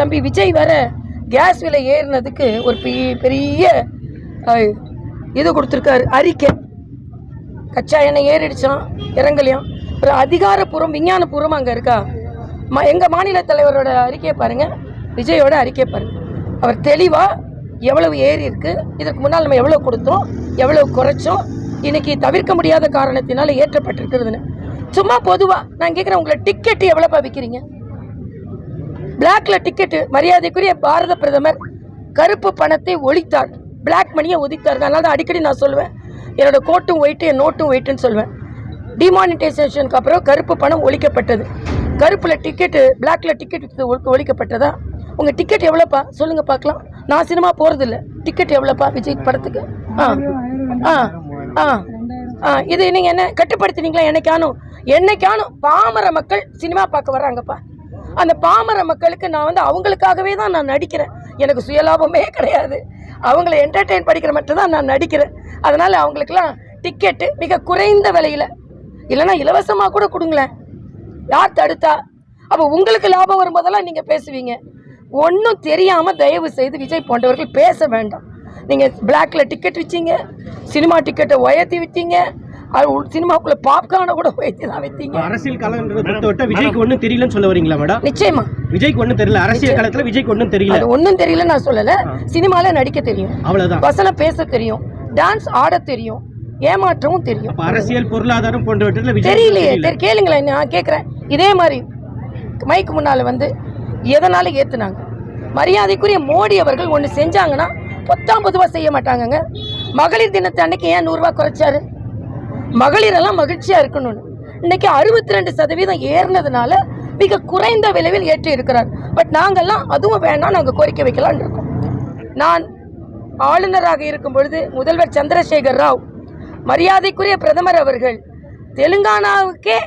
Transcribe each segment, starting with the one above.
தம்பி விஜய் வர கேஸ் விலை ஏறினதுக்கு ஒரு பெரிய இது கொடுத்துருக்காரு அறிக்கை. கச்சா எண்ணெய் ஏறிடுச்சான், இறங்கலையாம். ஒரு அதிகாரப்பூர்வம் விஞ்ஞானபூர்வம் அங்கே இருக்கா? எங்கள் மாநில தலைவரோட அறிக்கையை பாருங்கள், விஜயோட அறிக்கையை பாருங்கள். அவர் தெளிவாக எவ்வளவு ஏறி இருக்கு, இதற்கு முன்னால் நம்ம எவ்வளோ கொடுத்தோம், எவ்வளவு குறைச்சோம், இன்னைக்கு தவிர்க்க முடியாத காரணத்தினால ஏற்றப்பட்டிருக்கிறதுன்னு. சும்மா பொதுவாக நான் கேட்குறேன், உங்களை டிக்கெட்டு எவ்வளோப்பா விற்கிறீங்க? பிளாக்ல டிக்கெட்டு. மரியாதைக்குரிய பாரத பிரதமர் கருப்பு பணத்தை ஒழித்தார், பிளாக் மணியை ஒதுத்தார். அதனால தான் அடிக்கடி நான் சொல்லுவேன், என்னோட கோட்டும் ஒயிட்டு என் நோட்டும் ஒயிட்டுன்னு சொல்லுவேன். டிமானிட்டைசேஷனுக்கு அப்புறம் கருப்பு பணம் ஒழிக்கப்பட்டது. கருப்பில் டிக்கெட்டு, பிளாக்ல டிக்கெட் ஒழிக்கப்பட்டதா? உங்கள் டிக்கெட் எவ்வளோப்பா சொல்லுங்க பார்க்கலாம். நான் சினிமா போகிறதில்ல, டிக்கெட் எவ்வளோப்பா விஜய் படத்துக்கு? இது நீங்கள் என்ன கட்டுப்படுத்தினீங்களா? என்னைக்கானும் பாமர மக்கள் சினிமா பார்க்க வர்றாங்கப்பா. அந்த பாமர மக்களுக்கு நான் வந்து அவங்களுக்காகவே தான் நான் நடிக்கிறேன். எனக்கு சுயலாபமே கிடையாது. அவங்கள என்டர்டெயின் படிக்கிற மட்டும் தான் நான் நடிக்கிறேன். அதனால் அவங்களுக்கெல்லாம் டிக்கெட்டு மிக குறைந்த விலையில், இல்லைன்னா இலவசமாக கூட கொடுங்களேன், யார் தடுத்தா? அப்போ உங்களுக்கு லாபம் வரும்போதெல்லாம் நீங்கள் பேசுவீங்க. ஒன்றும் தெரியாமல் தயவு செய்து விஜய் போன்றவர்கள் பேச வேண்டாம். நீங்கள் பிளாக்ல டிக்கெட் விற்றீங்க, சினிமா டிக்கெட்டை உயர்த்தி விற்றீங்க, சினிமாக்குள்ள பாப்கார்னை கூட உயர்த்தி தான் விற்றீங்க. அரசியல் காலம் விஜய்க்கு ஒன்றும் தெரியலன்னு சொல்ல வரீங்களா மேடம்? நிச்சயமா விஜய்க்கு ஒன்றும் தெரியல. அரசியல் காலத்தில் விஜய்க்கு ஒன்றும் தெரியல. ஒன்றும் தெரியல நான் சொல்லலை. சினிமாவில் நடிக்க தெரியும், அவ்வளோதான். வசனம் பேச தெரியும், டான்ஸ் ஆட தெரியும், ஏமாற்றவும் தெரியும். அரசியல் பொருளாதாரம் போன்றவற்றில் தெரியலையே. கேளுங்களேன், நான் கேட்குறேன். இதே மாதிரி மைக்கு முன்னால் வந்து எதனால ஏற்றுனாங்க? மரியாதைக்குரிய மோடி அவர்கள் ஒன்று செஞ்சாங்கன்னா பொதுவாக செய்ய மாட்டாங்கங்க. மகளிர் தினத்தை அன்னைக்கு ஏன் 100 ரூபா குறைச்சாரு? மகளிரெல்லாம் மகிழ்ச்சியாக இருக்கணும்னு. இன்னைக்கு 62% ஏறினதுனால மிக குறைந்த விலையில் ஏற்றி இருக்கிறார். பட் நாங்கள்லாம் அதுவும் வேண்டாம், நாங்கள் கோரிக்கை வைக்கலான்னு இருக்கோம். நான் ஆளுநராக இருக்கும் பொழுது முதல்வர் சந்திரசேகர் ராவ், மரியாதைக்குரிய பிரதமர் அவர்கள் தெலுங்கானாவுக்கே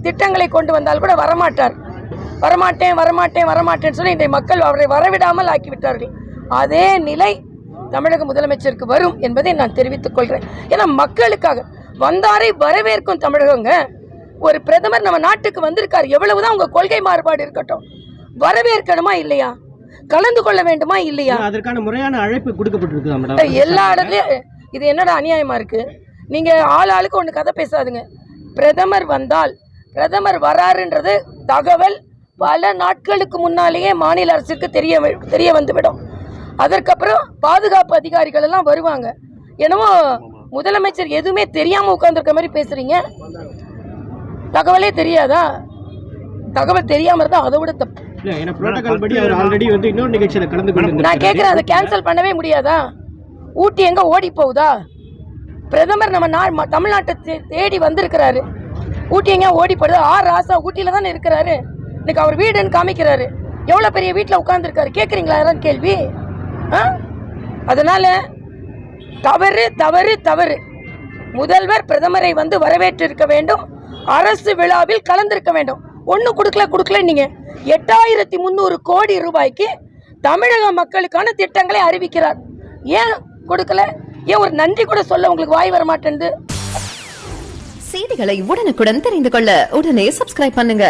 திட்டங்களை கொண்டு வந்தால் கூட வரமாட்டேன்னு சொல்லி இன்றைய மக்கள் அவரை வரவிடாமல் ஆக்கிவிட்டார்கள். அதே நிலை தமிழக முதலமைச்சருக்கு வரும் என்பதை நான் தெரிவித்துக் கொள்கிறேன். ஏன்னா மக்களுக்காக வந்தாரை வரவேற்கும் தமிழகங்க. ஒரு பிரதமர் நம்ம நாட்டுக்கு வந்திருக்காரு, எவ்வளவுதான் உங்க கொள்கை மாறுபாடு இருக்கட்டும், வரவேற்கணுமா இல்லையா? கலந்து கொள்ள வேண்டுமா இல்லையா? அதற்கான முறையான அழைப்பு கொடுக்கப்பட்டிருக்கு எல்லா இடத்துலயும். இது என்னடா அநியாயமா இருக்கு? நீங்க ஆளுக்கு ஒன்று கதை பேசாதுங்க. பிரதமர் வந்தால், பிரதமர் வராருன்றது தகவல் பல நாட்களுக்கு முன்னாலேயே மாநில அரசுக்கு தெரிய வந்துவிடும். அதற்கப்புறம் பாதுகாப்பு அதிகாரிகள் எல்லாம் வருவாங்க. என்னவோ முதலமைச்சர் எதுவுமே தெரியாம உட்கார்ந்துருக்க மாதிரி பேசுறீங்க. தகவலே தெரியாதா? தகவல் தெரியாம இருந்தா அதை விட தப்பு. நான் கேட்கிறேன், அதை கேன்சல் பண்ணவே முடியாதா? ஊட்டி எங்க ஓடி போகுதா? பிரதமர் நம்ம தமிழ்நாட்டை தேடி வந்திருக்கிறாரு. ஊட்டி எங்க ஓடி போடுது? ராசா ஊட்டியில தானே இருக்கிறாரு. இன்னைக்கு அவர் வீடுன்னு காமிக்கிறாரு. எவ்வளவு பெரிய வீட்டில் உட்கார்ந்துருக்காரு, கேட்குறீங்களா யாராவது கேள்வி? அதனால தவறு தவறு தவறு. முதல்வர் பிரதமரை வந்து வரவேற்றிருக்க வேண்டும், அரசு விழாவில் கலந்திருக்க வேண்டும். ஒன்றும் கொடுக்கல. நீங்க 8300 கோடி ரூபாய்க்கு தமிழக மக்களுக்கான திட்டங்களை அறிவிக்கிறார். ஏன் கொடுக்கல? ஏன் ஒரு நன்றி கூட சொல்ல உங்களுக்கு வாய் வர மாட்டேங்குது? செய்திகளை உடனுக்குடன் தெரிந்து கொள்ள உடனே சப்ஸ்கிரைப் பண்ணுங்க.